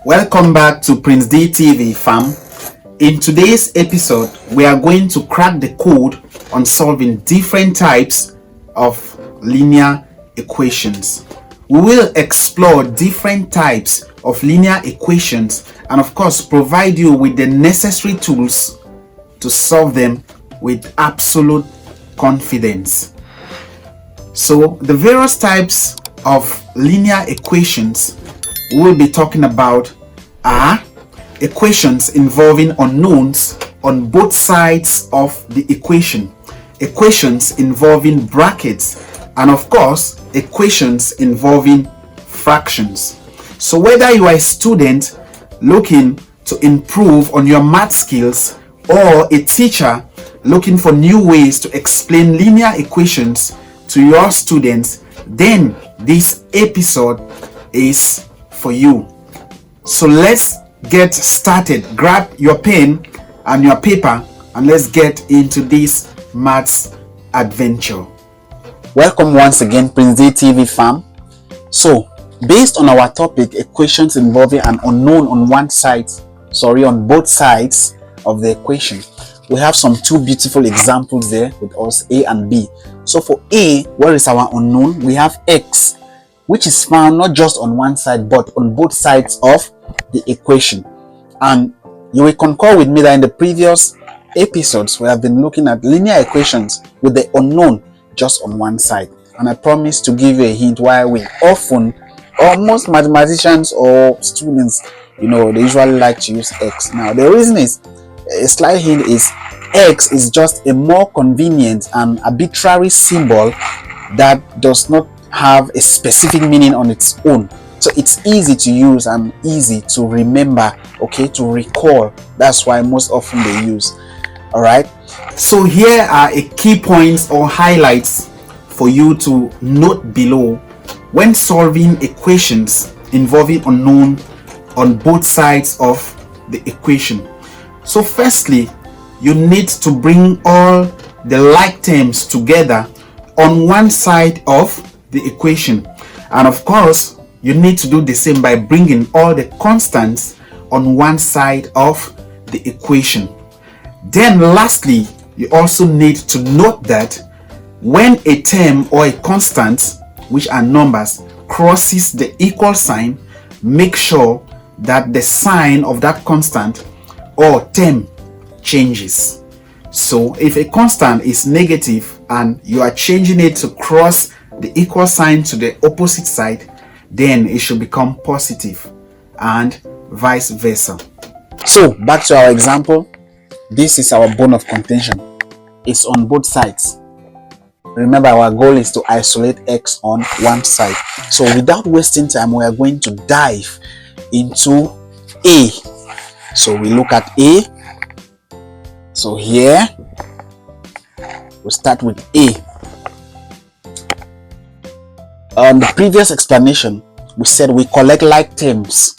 Welcome back to Prince D TV fam. In today's episode, we are going to crack the code on solving different types of linear equations. We will explore different types of linear equations and of course provide you with the necessary tools to solve them with absolute confidence. So the various types of linear equations we'll be talking about are equations involving unknowns on both sides of the equation, equations involving brackets, and of course equations involving fractions. So whether you are a student looking to improve on your math skills or a teacher looking for new ways to explain linear equations to your students, then this episode is for you. So let's get started. Grab your pen and your paper and let's get into this maths adventure. Welcome once again, Prince D TV fam. So based on our topic, equations involving an unknown on on both sides of the equation, we have some two beautiful examples there with us, A and B. So for A, where is our unknown? We have x, which is found not just on one side but on both sides of the equation. And you will concur with me that in the previous episodes we have been looking at linear equations with the unknown just on one side, and I promise to give you a hint why we often, or most mathematicians or students, they usually like to use x. Now the reason is, a slight hint is, x is just a more convenient and arbitrary symbol that does not have a specific meaning on its own. So it's easy to use and easy to remember, to recall. That's why most often they use. All right. So here are a key points or highlights for you to note below when solving equations involving unknown on both sides of the equation. So firstly, you need to bring all the like terms together on one side of the equation, and of course you need to do the same by bringing all the constants on one side of the equation. Then lastly, you also need to note that when a term or a constant, which are numbers, crosses the equal sign, make sure that the sign of that constant or term changes. So if a constant is negative and you are changing it to cross the equal sign to the opposite side, then it should become positive, and vice versa. So back to our example. This is our bone of contention. It's on both sides. Remember, our goal is to isolate x on one side. So without wasting time, we are going to dive into A. So we look at A. So here we start with A. On the previous explanation, we said we collect like terms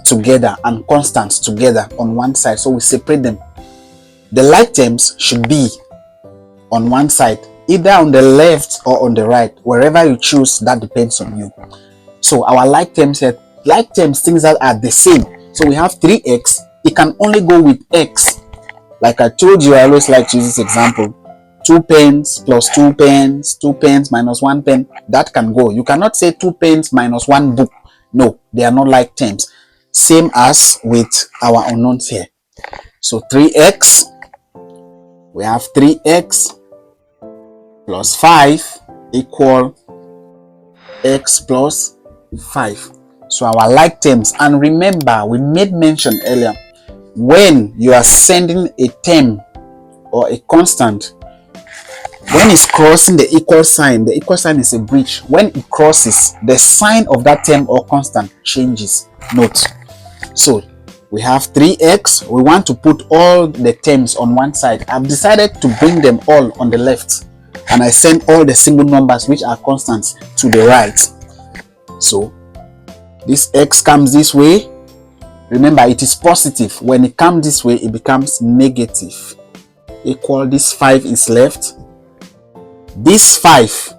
together and constants together on one side, so we separate them. The like terms should be on one side, either on the left or on the right, wherever you choose, that depends on you. So our like terms here, things that are the same. So we have 3x, it can only go with x. Like I told you, I always like to use this example. 2 pence plus 2 pence, 2 pence minus 1 pen, that can go. You cannot say 2 pence minus 1 book. No, they are not like terms. Same as with our unknowns here. So 3x, we have 3x plus 5 equal x plus 5. So our like terms, and remember we made mention earlier, when you are sending a term or a constant, when it's crossing the equal sign is a breach. When it crosses, the sign of that term or constant changes. Note. So we have 3x. We want to put all the terms on one side. I've decided to bring them all on the left, and I send all the single numbers which are constants to the right. So this x comes this way. Remember, it is positive. When it comes this way, it becomes negative. Equal, this 5 is left. This 5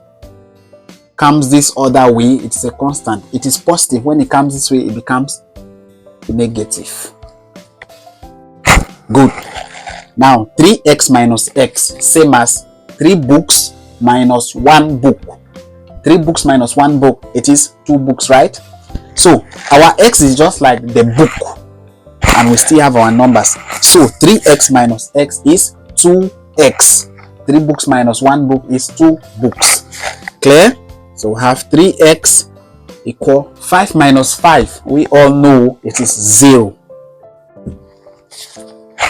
comes this other way, it's a constant. It is positive. When it comes this way, it becomes negative. Good. Now 3x minus x, same as 3 books minus 1 book. 3 books minus 1 book, it is 2 books, right? So our x is just like the book, and we still have our numbers. So 3x minus x is 2x. 3 books minus 1 book is 2 books. Clear? So we have 3x equal 5 minus 5. We all know it is 0.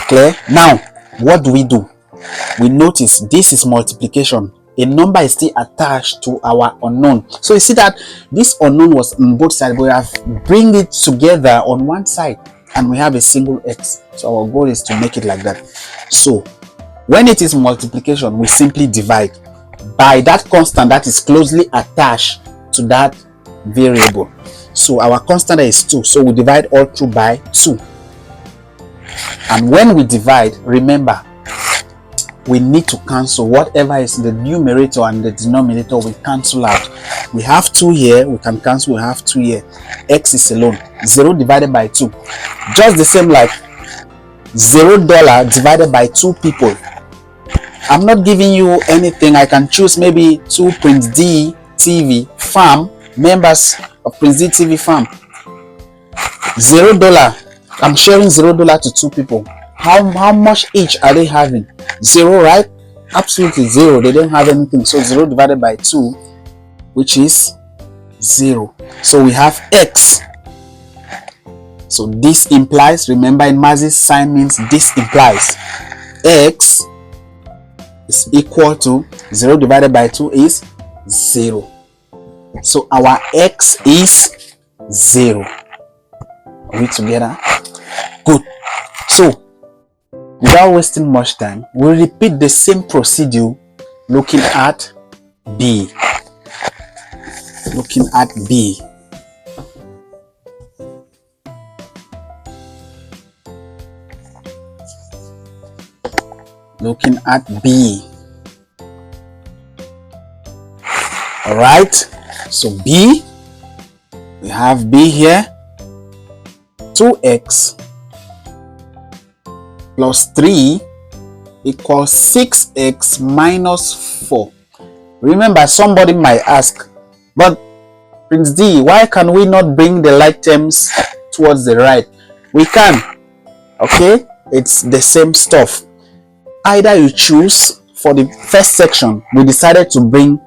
Clear? Now, what do? We notice this is multiplication. A number is still attached to our unknown. So you see that this unknown was on both sides, but we have bring it together on one side and we have a single x. So our goal is to make it like that. So when it is multiplication, we simply divide by that constant that is closely attached to that variable. So our constant is 2, so we divide all through by 2. And when we divide, remember, we need to cancel whatever is the numerator and the denominator. We cancel out. We have 2 here, we can cancel. We have 2 here. X is alone. 0 divided by 2, just the same like $0 divided by 2 people. I'm not giving you anything. I can choose maybe 2 Prince D TV farm members of Prince D TV farm. $0. I'm sharing $0 to 2 people. How much each are they having? 0, right? Absolutely 0. They don't have anything. So 0 divided by 2, which is 0. So we have x. So this implies, remember in Mazzi's sign means this implies, x is equal to 0 divided by 2 is 0. So our x is 0. Are we together? Good. So without wasting much time, we'll repeat the same procedure looking at B. Looking at B. Looking at B. All right. So B, we have B here. 2x plus 3 equals 6x minus 4. Remember, somebody might ask, but Prince D, why can we not bring the like terms towards the right? We can. Okay, it's the same stuff. Either you choose, for the first section, we decided to bring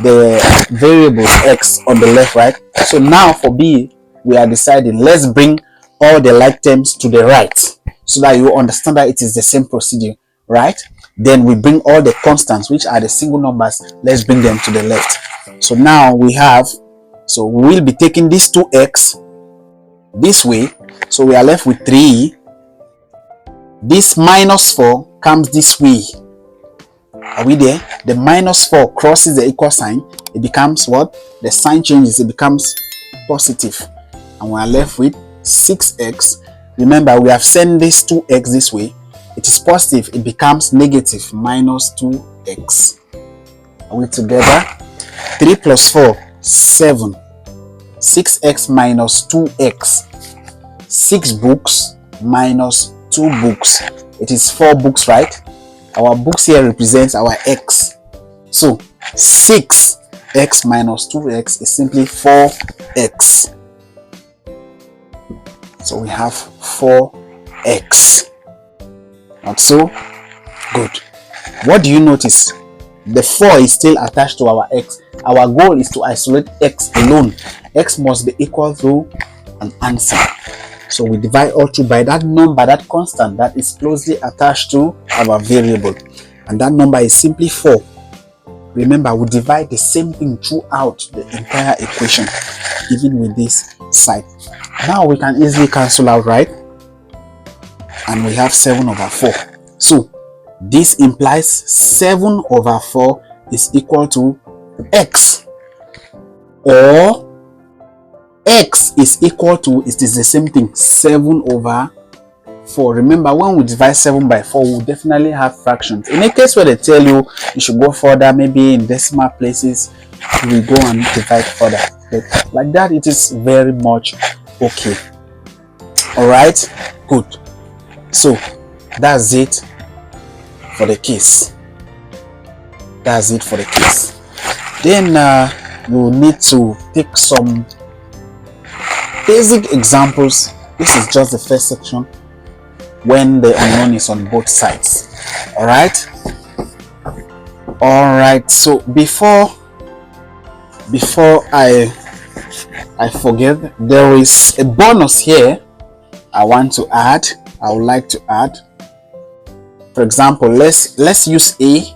the variable x on the left, right? So now for B, we are deciding, let's bring all the like terms to the right, so that you understand that it is the same procedure, right? Then we bring all the constants, which are the single numbers, let's bring them to the left. So now we have, so we will be taking this 2x this way, so we are left with 3. This minus 4 comes this way. Are we there? The minus 4 crosses the equal sign. It becomes what? The sign changes. It becomes positive. And we are left with 6x. Remember, we have sent this 2x this way. It is positive. It becomes negative minus 2x. Are we together? 3 plus 4, 7. 6x minus 2x. 6 books minus 2 books. It is 4 books, right? Our books here represents our x. So 6x minus 2x is simply 4x. So we have 4x. Not so? Good. What do you notice? The 4 is still attached to our x. Our goal is to isolate x alone. X must be equal to an answer. So we divide all through by that number, that constant that is closely attached to our variable. And that number is simply 4. Remember, we divide the same thing throughout the entire equation, even with this side. Now we can easily cancel out, right? And we have 7 over 4. So this implies 7 over 4 is equal to x. Or x is equal to, it is the same thing, 7 over 4. Remember, when we divide 7 by 4, we'll definitely have fractions. In a case where they tell you you should go further, maybe in decimal places, we go and divide further. But like that, it is very much okay. All right, good. So that's it for the case. That's it for the case. Then you need to take some basic examples. This is just the first section when the unknown is on both sides. All right, so before I forget, there is a bonus here I would like to add. For example, let's use A.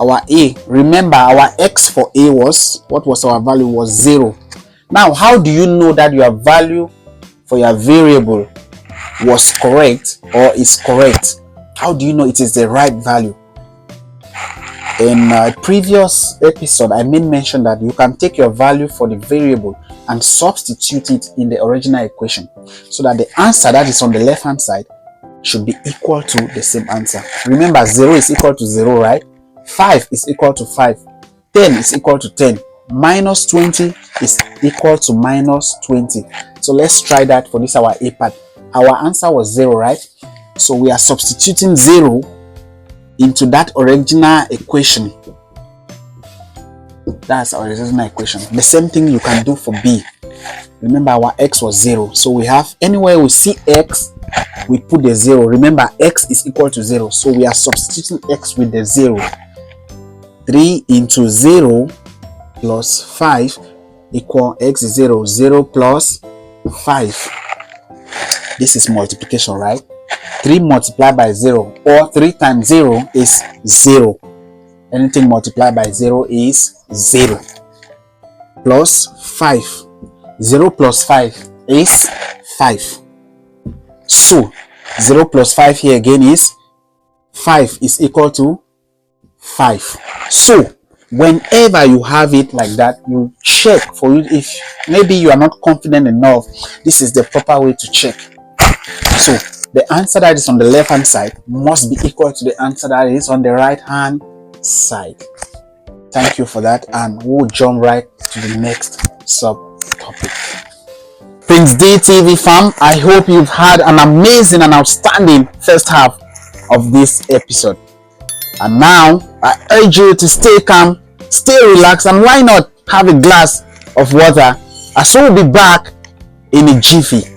Our A, remember our X for A was, what was our value? Was 0. Now, how do you know that your value for your variable was correct or is correct? How do you know it is the right value? In a previous episode, I made mention that you can take your value for the variable and substitute it in the original equation so that the answer that is on the left hand side should be equal to the same answer. Remember, 0 is equal to 0, right? 5 is equal to 5. 10 is equal to 10. Minus 20 is equal to minus 20. So let's try that for this, our A part. Our answer was 0, right? So we are substituting 0 into that original equation. That's our original equation. The same thing you can do for B. Remember, our X was 0. So we have, anywhere we see X, we put the 0. Remember, X is equal to 0. So we are substituting X with the 0. 3 into 0 plus 5 equal X is 0. 0 plus 5. This is multiplication, right? 3 multiplied by 0, or 3 times 0 is 0. Anything multiplied by 0 is 0. Plus 5. 0 plus 5 is 5. So 0 plus 5 here again is 5 is equal to 5. So whenever you have it like that, you check for it. If maybe you are not confident enough, this is the proper way to check. So the answer that is on the left hand side must be equal to the answer that is on the right hand side. Thank you for that, and we'll jump right to the next subtopic. Prince D TV fam, I hope you've had an amazing and outstanding first half of this episode. And now I urge you to stay calm, stay relaxed, and why not have a glass of water, as we'll be back in a jiffy.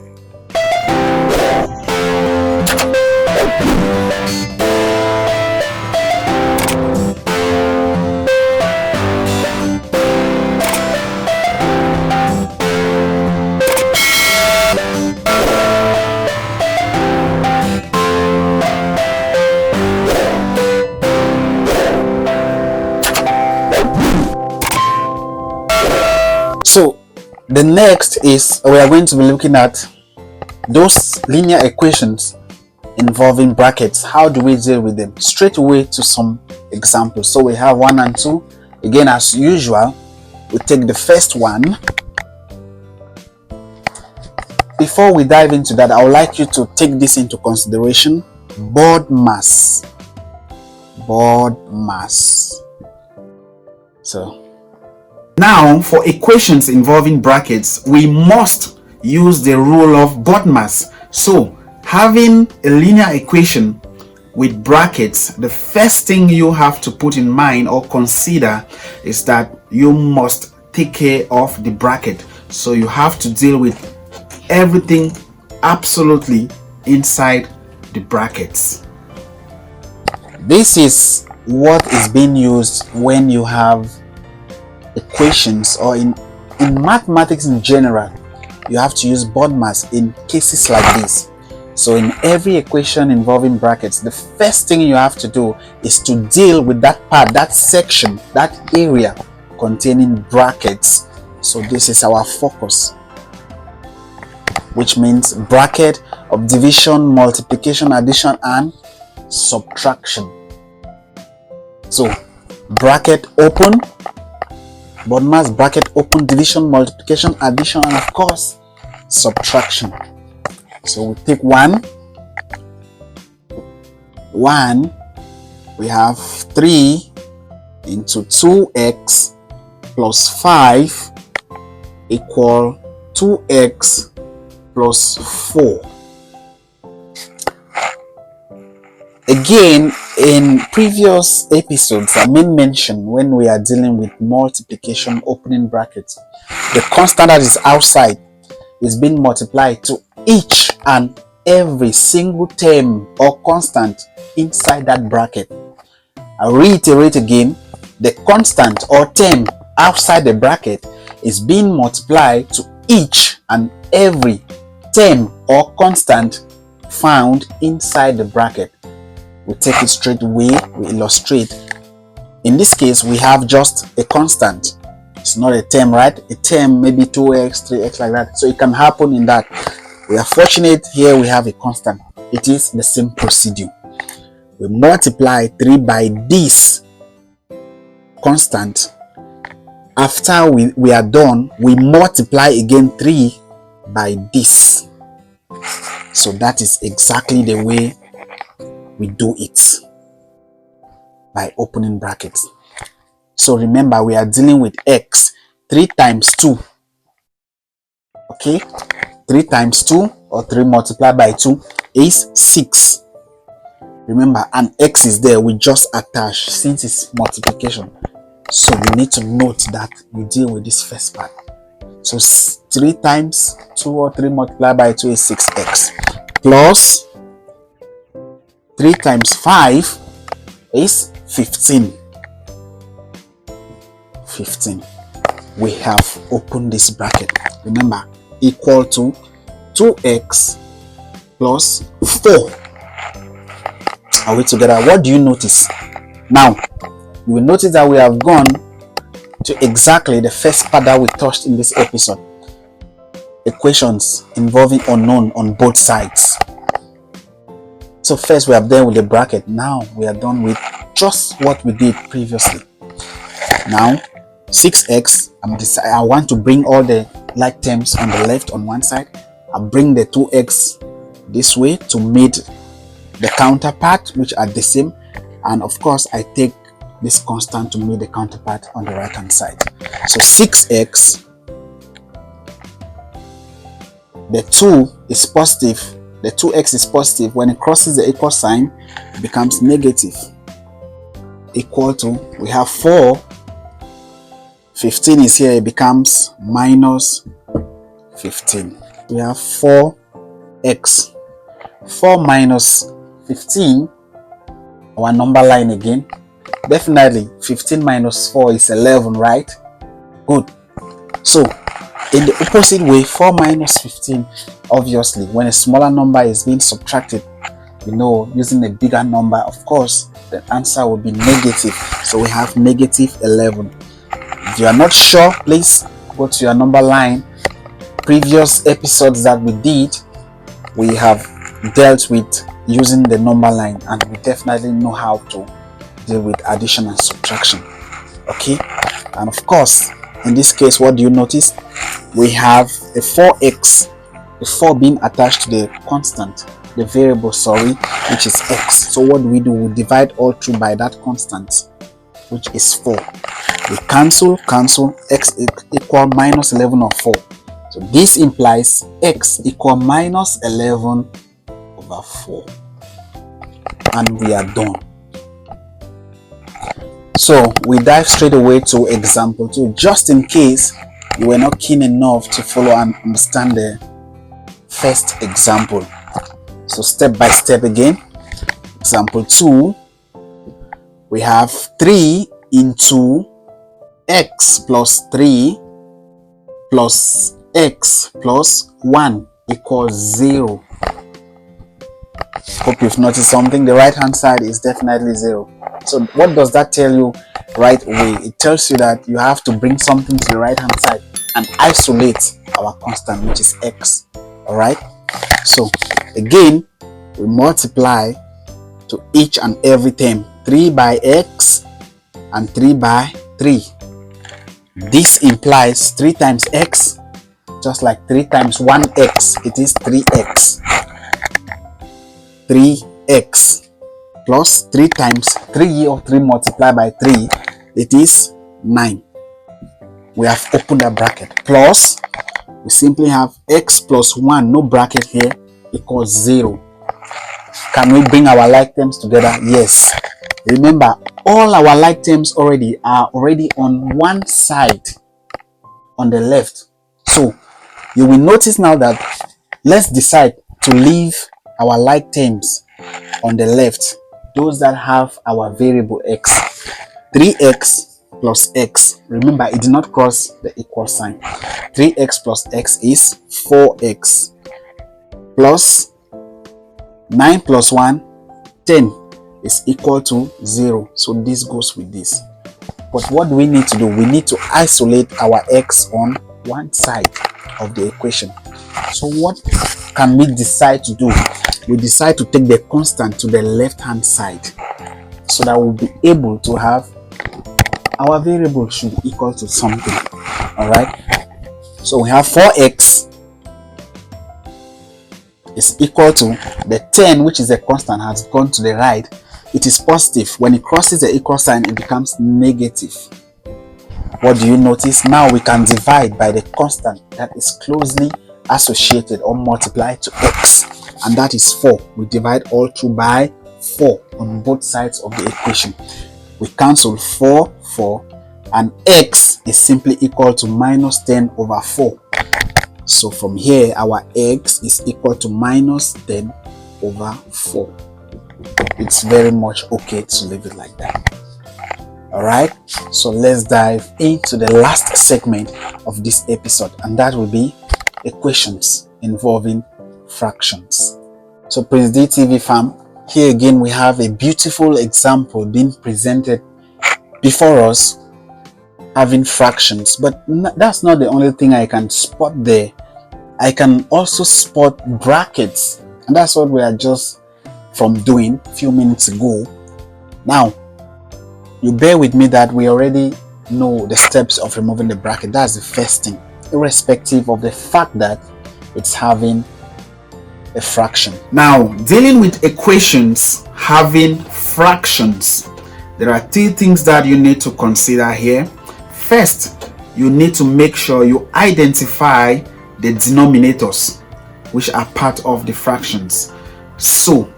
So the next is we are going to be looking at those linear equations involving brackets. How do we deal with them? Straight away to some examples. So we have 1 and 2. Again, as usual, we take the first one. Before we dive into that, I would like you to take this into consideration. BODMAS. So now, for equations involving brackets, we must use the rule of BODMAS. So, having a linear equation with brackets, the first thing you have to put in mind or consider is that you must take care of the bracket. So, you have to deal with everything absolutely inside the brackets. This is what is being used when you have equations, or in mathematics in general. You have to use BODMAS in cases like this. So in every equation involving brackets, the first thing you have to do is to deal with that part, that section, that area containing brackets. So this is our focus, which means bracket of division, multiplication, addition, and subtraction. So bracket open, BODMAS, bracket open, division, multiplication, addition, and of course subtraction. So we take 1, we have 3 into 2x plus 5 equal 2x plus 4. Again, in previous episodes, I made mention when we are dealing with multiplication, opening brackets, the constant that is outside is being multiplied to each and every single term or constant inside that bracket. I'll reiterate again, the constant or term outside the bracket is being multiplied to each and every term or constant found inside the bracket. We take it straight away, we illustrate. In this case, we have just a constant. It's not a term, right? A term, maybe 2x, 3x, like that. So it can happen in that. We are fortunate here we have a constant. It is the same procedure. We multiply 3 by this constant. After we are done, we multiply again 3 by this. So that is exactly the way we do it, by opening brackets. So remember, we are dealing with x. 3 times 2, okay, 3 times 2 or 3 multiplied by 2 is 6. Remember, an x is there, we just attach since it's multiplication. So you need to note that you deal with this first part. So 3 times 2 or 3 multiplied by 2 is 6x, plus 3 times 5 is 15. 15. We have opened this bracket. Remember, equal to 2x plus 4. Are we together? What do you notice? Now, you will notice that we have gone to exactly the first part that we touched in this episode. Equations involving unknown on both sides. So first we are done with the bracket. Now we are done with just what we did previously. Now 6x, I want to bring all the like terms on the left on one side. I bring the 2x this way to meet the counterpart, which are the same, and of course I take this constant to meet the counterpart on the right hand side. So 6x, the 2 is positive, the 2x is positive. When it crosses the equal sign, it becomes negative. Equal to, we have 4, 15 is here, it becomes minus 15. We have 4x. 4 minus 15, our number line again. Definitely 15 minus 4 is 11, right? Good. So in the opposite way, 4 minus 15, obviously when a smaller number is being subtracted, you know, using a bigger number, of course the answer will be negative. So we have negative 11. If you are not sure, please go to your number line. Previous episodes that we did, we have dealt with using the number line, and we definitely know how to deal with addition and subtraction. Okay, and of course in this case, what do you notice? We have a 4x, the 4 being attached to the constant, the variable, sorry, which is x. So what do? We divide all through by that constant, which is 4. We cancel, x equal minus 11 or 4. So this implies x equal minus 11 over 4. And we are done. So we dive straight away to example 2, just in case you were not keen enough to follow and understand the first example. So step by step again. Example 2, we have 3 into x plus 3 plus x plus 1 equals 0. Hope you've noticed something. The right hand side is definitely 0. So what does that tell you right away? It tells you that you have to bring something to the right hand side and isolate our constant, which is x. Alright, so again we multiply to each and every term. 3 by x and 3 by 3. This implies 3 times x, just like 3 times 1x, it is 3x. 3x plus 3 times 3 or 3 multiplied by 3, it is 9. We have opened a bracket, plus we simply have x plus 1, no bracket here, equals 0. Can we bring our like terms together? Yes. Remember, all our like terms are already on one side, on the left. So you will notice now that let's decide to leave our like terms on the left, those that have our variable x. 3x plus x, remember it did not cross the equal sign. 3x plus x is 4x, plus 9 plus 1, 10 is equal to 0. So this goes with this. But what do we need to do? We need to isolate our x on one side of the equation. So what can we decide to do? We decide to take the constant to the left hand side, so that we'll be able to have our variable should equal to something. All right, so we have 4x is equal to the 10, which is a constant, has gone to the right. It is positive. When it crosses the equal sign, it becomes negative. What do you notice? Now we can divide by the constant that is closely associated or multiplied to x, and that is 4. We divide all through by 4 on both sides of the equation. We cancel 4, and x is simply equal to minus 10 over 4. So from here, our x is equal to minus 10 over 4. It's very much okay to leave it like that. All right, so let's dive into the last segment of this episode, and that will be equations involving fractions. So Prince D TV fam, here again we have a beautiful example being presented before us, having fractions. But that's not the only thing I can spot there. I can also spot brackets, and that's what we are just from doing a few minutes ago. Now you bear with me that we already know the steps of removing the bracket. That's the first thing, irrespective of the fact that it's having a fraction. Now, dealing with equations having fractions, there are 2 things that you need to consider here. First, you need to make sure you identify the denominators which are part of the fractions. So,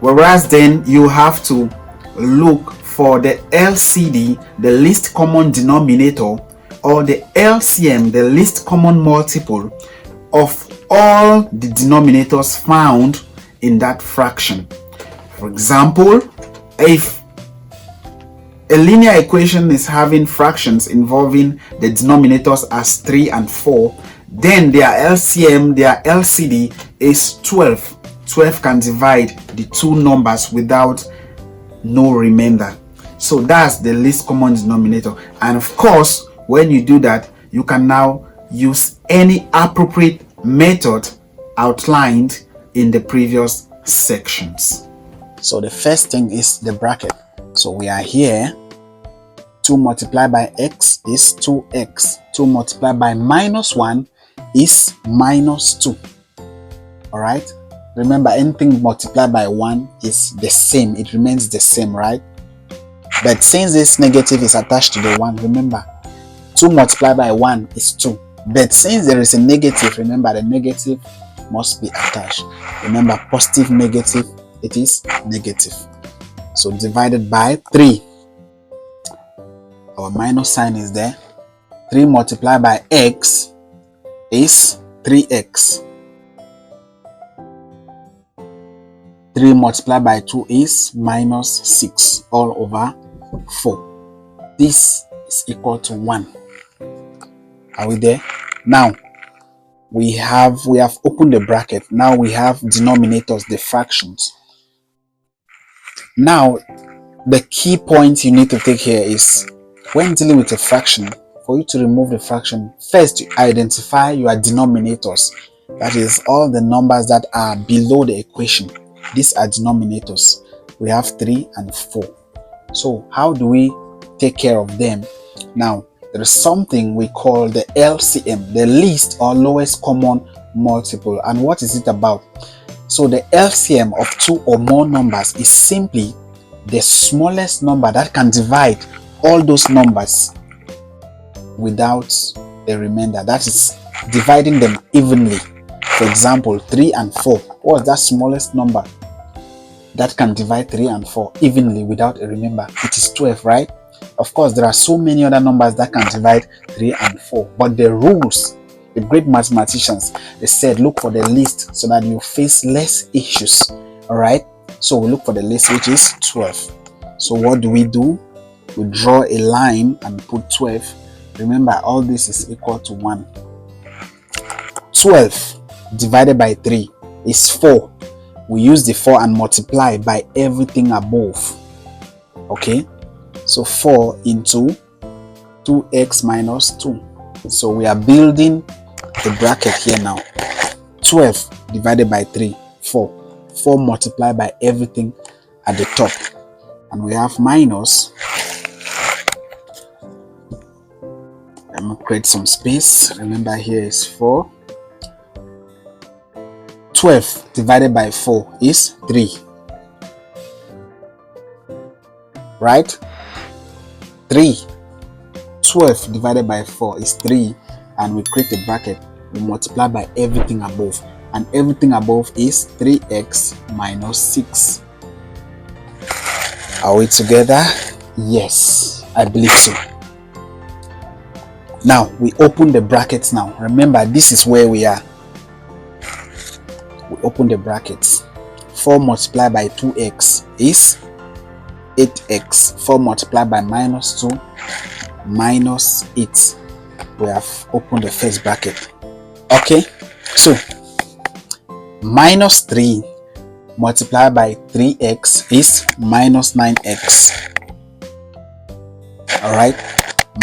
whereas then you have to look for the LCD, the least common denominator, or the LCM, the least common multiple of all the denominators found in that fraction. For example, if a linear equation is having fractions involving the denominators as 3 and 4, then their LCM, their LCD is 12. 12 can divide the two numbers without no remainder. So that's the least common denominator. And of course, when you do that, you can now use any appropriate method outlined in the previous sections. So the first thing is the bracket. So we are here, 2 multiplied by x is 2x. 2 multiplied by minus 1 is minus 2. All right, remember, anything multiplied by 1 is the same, it remains the same, right? But since this negative is attached to the 1, remember, 2 multiplied by 1 is 2. But since there is a negative, remember, the negative must be attached. Remember, positive, negative, it is negative. So divided by 3. Our minus sign is there. 3 multiplied by x is 3x. 3 multiplied by 2 is minus 6 all over 4. This is equal to 1. Are we there? Now we have opened the bracket. Now we have denominators, the fractions. Now the key point you need to take here is, when dealing with a fraction, for you to remove the fraction, first you identify your denominators. That is all the numbers that are below the equation. These are denominators. We have 3 and 4. So how do we take care of them? Now there is something we call the LCM, the least or lowest common multiple. And what is it about? So the LCM of 2 or more numbers is simply the smallest number that can divide all those numbers without a remainder. That is dividing them evenly. For example, 3 and 4. What's that smallest number that can divide 3 and 4 evenly without a remainder? It is 12, right? Of course, there are so many other numbers that can divide 3 and 4, but the rules, the great mathematicians, they said look for the least so that you face less issues. All right, so we look for the least, which is 12. So what do? We draw a line and put 12. Remember, all this is equal to 1. 12 divided by 3 is 4. We use the 4 and multiply by everything above. Okay, so 4 into 2x minus 2. So we are building the bracket here now. 12 divided by 3, 4. 4 multiplied by everything at the top. And we have minus. I'm going to create some space. Remember, here is 4. 12 divided by 4 is 3. Right? 3. 12 divided by 4 is 3. And we create a bracket. We multiply by everything above. And everything above is 3x minus 6. Are we together? Yes, I believe so. Now, we open the brackets now. Remember, this is where we are. We open the brackets. 4 multiplied by 2x is 8x. 4 multiplied by minus 2, minus 8. We have opened the first bracket. Okay, so minus 3 multiplied by 3x is minus 9x. All right,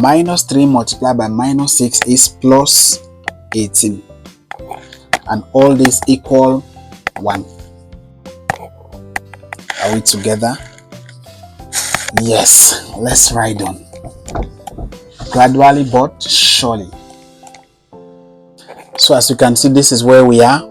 minus 3 multiplied by minus 6 is plus 18. And all this equal 1. Are we together? Yes, let's write on. Gradually but surely. So as you can see, this is where we are.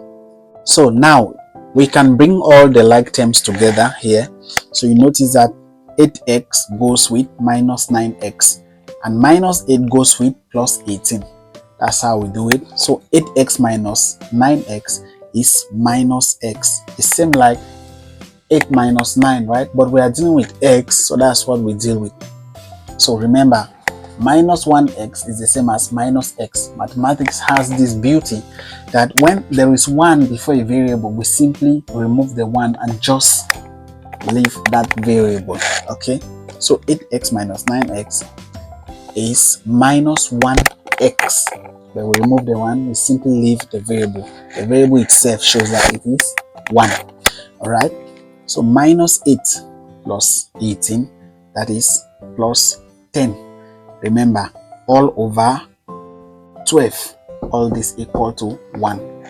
So now we can bring all the like terms together here. So you notice that 8x goes with minus 9x and minus 8 goes with plus 18. That's how we do it. So 8x minus 9x is minus x. It's same like 8 minus 9, right? But we are dealing with x, so that's what we deal with. So remember, minus 1x is the same as minus x. Mathematics has this beauty that when there is 1 before a variable, we simply remove the 1 and just leave that variable. Okay, so 8x minus 9x is minus 1x. But we remove the 1, we simply leave the variable. The variable itself shows that it is 1. All right, so minus 8 plus 18, that is plus 10. Remember, all over 12, all this equal to 1.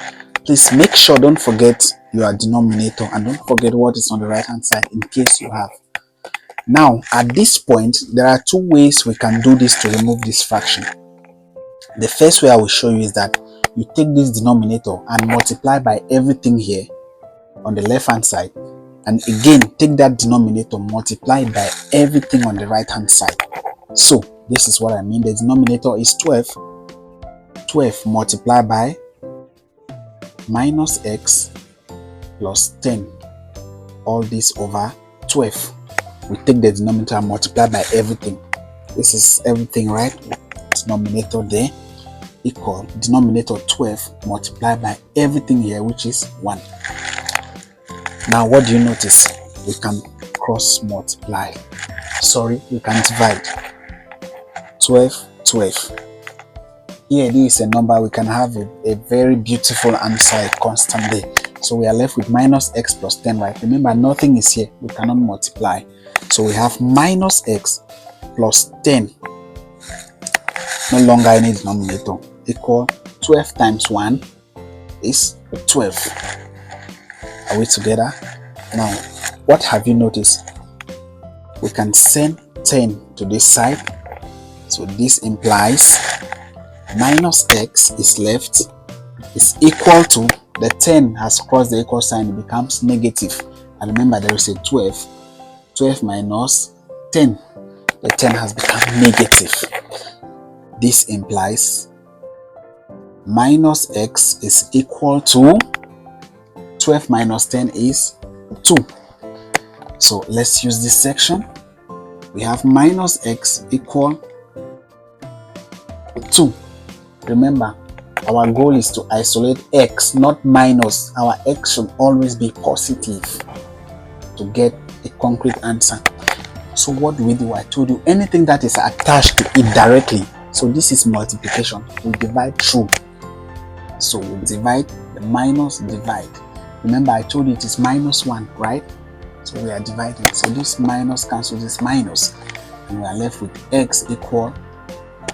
Please make sure, don't forget your denominator and don't forget what is on the right hand side in case you have. Now, at this point, there are 2 ways we can do this to remove this fraction. The first way I will show you is that you take this denominator and multiply by everything here on the left hand side. And again, take that denominator, multiply by everything on the right hand side. So, this is what I mean. The denominator is 12. 12 multiplied by minus x plus 10. All this over 12. We take the denominator and multiply by everything. This is everything, right? Denominator there equal denominator 12 multiplied by everything here, which is 1. Now, what do you notice? We can cross multiply. Sorry, we can divide. 12, 12. Here, this is a number. We can have a very beautiful answer, a constant there. So we are left with minus x plus 10, right? Remember, nothing is here. We cannot multiply. So we have minus x plus 10. No longer any denominator. Equal 12 times 1 is 12. Are we together? Now, what have you noticed? We can send 10 to this side. So this implies minus x is left is equal to, the 10 has crossed the equal sign, it becomes negative. And remember, there is a 12. 12 minus 10. The 10 has become negative. This implies minus x is equal to 12 minus 10 is 2. So let's use this section. We have minus x equal 2. Remember, our goal is to isolate x, not minus. Our x should always be positive to get a concrete answer. So what do? I told you anything that is attached to it directly. So this is multiplication. We divide through. So we divide, the minus divide. Remember, I told you it is minus 1, right? So we are dividing. So this minus cancels this minus. And we are left with x equal.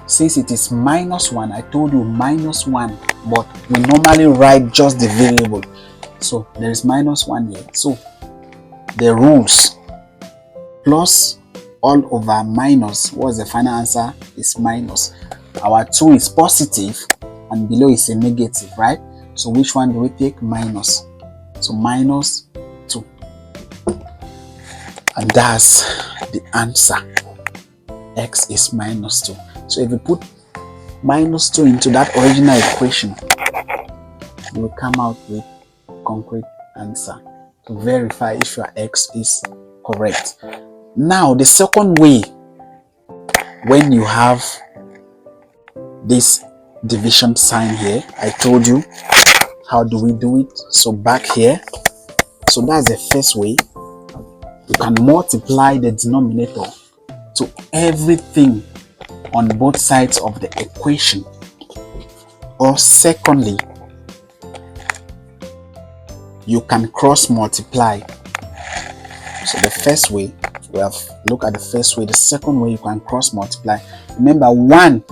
Since it is minus 1, I told you minus 1. But we normally write just the variable. So there is minus 1 here. So the rules, plus all over minus, what's the final answer? Is minus. Our 2 is positive and below is a negative, right? So which one do we take? Minus. So minus 2. And that's the answer. X is minus 2. So if you put minus 2 into that original equation, you will come out with concrete answer to verify if your X is correct. Now the second way, when you have this division sign here, I told you how do we do it. So back here, so that's the first way. You can multiply the denominator to everything on both sides of the equation. Or secondly, you can cross multiply. So the first way, we have looked at the first way. The second way, you can cross multiply. Remember, 1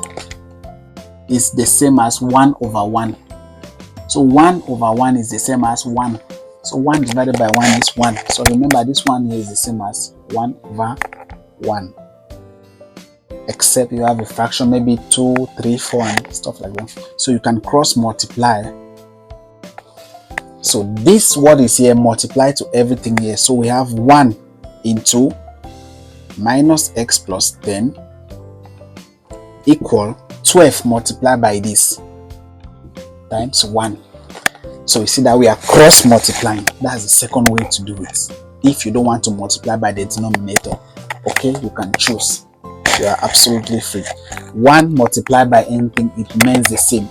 is the same as 1 over 1. So 1 over 1 is the same as 1. So 1 divided by 1 is 1. So remember, this one here is the same as 1 over 1. Except you have a fraction, maybe 2, 3, 4 and stuff like that. So you can cross multiply. So this what is here, multiply to everything here. So we have 1 into minus x plus 10 equal 12 multiplied by this times 1. So you see that we are cross multiplying. That's the second way to do it. If you don't want to multiply by the denominator, okay, you can choose. You are absolutely free. 1 multiplied by anything, it remains the same,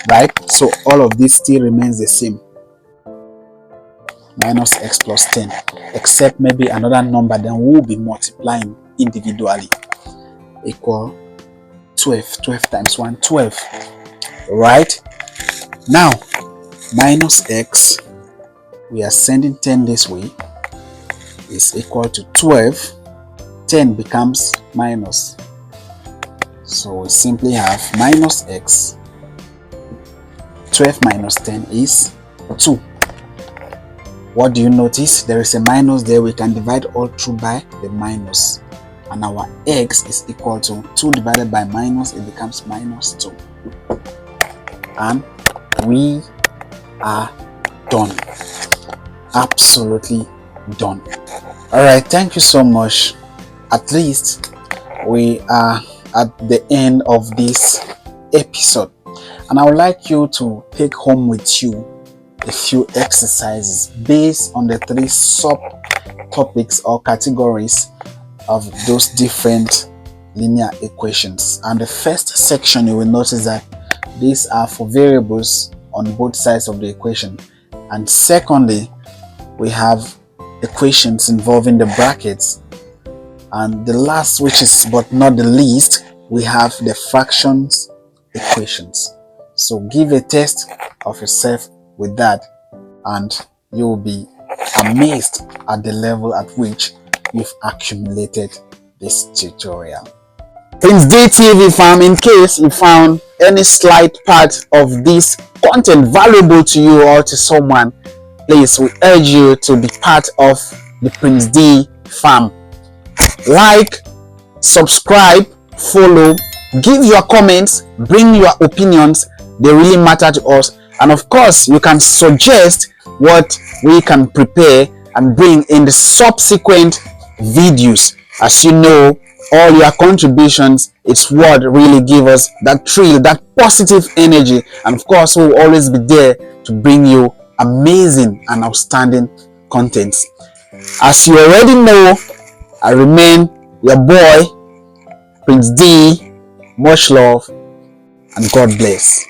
right? So all of this still remains the same. Minus x plus 10, except maybe another number, then we will be multiplying individually. Equal 12. 12 times 1, 12. Right? Now, minus x, we are sending 10 this way, is equal to 12. 10 becomes minus. So we simply have minus x. 12 minus 10 is 2. What do you notice? There is a minus there. We can divide all through by the minus. And our x is equal to 2 divided by minus. It becomes minus 2. And we are done. Absolutely done. Alright, thank you so much. At least we are at the end of this episode. And I would like you to take home with you a few exercises based on the 3 subtopics or categories of those different linear equations. And the first section, you will notice that these are for variables on both sides of the equation. And secondly, we have equations involving the brackets. And the last, which is but not the least, we have the fractions equations. So give a test of yourself with that and you will be amazed at the level at which you've accumulated this tutorial. Prince D TV fam, in case you found any slight part of this content valuable to you or to someone, please, we urge you to be part of the Prince D fam. Like, subscribe, follow, give your comments, bring your opinions. They really matter to us. And of course, you can suggest what we can prepare and bring in the subsequent videos. As you know, all your contributions. It's what really give us that thrill, that positive energy, and of course we'll always be there to bring you amazing and outstanding contents. As you already know, I remain your boy, Prince D. Much love and God bless.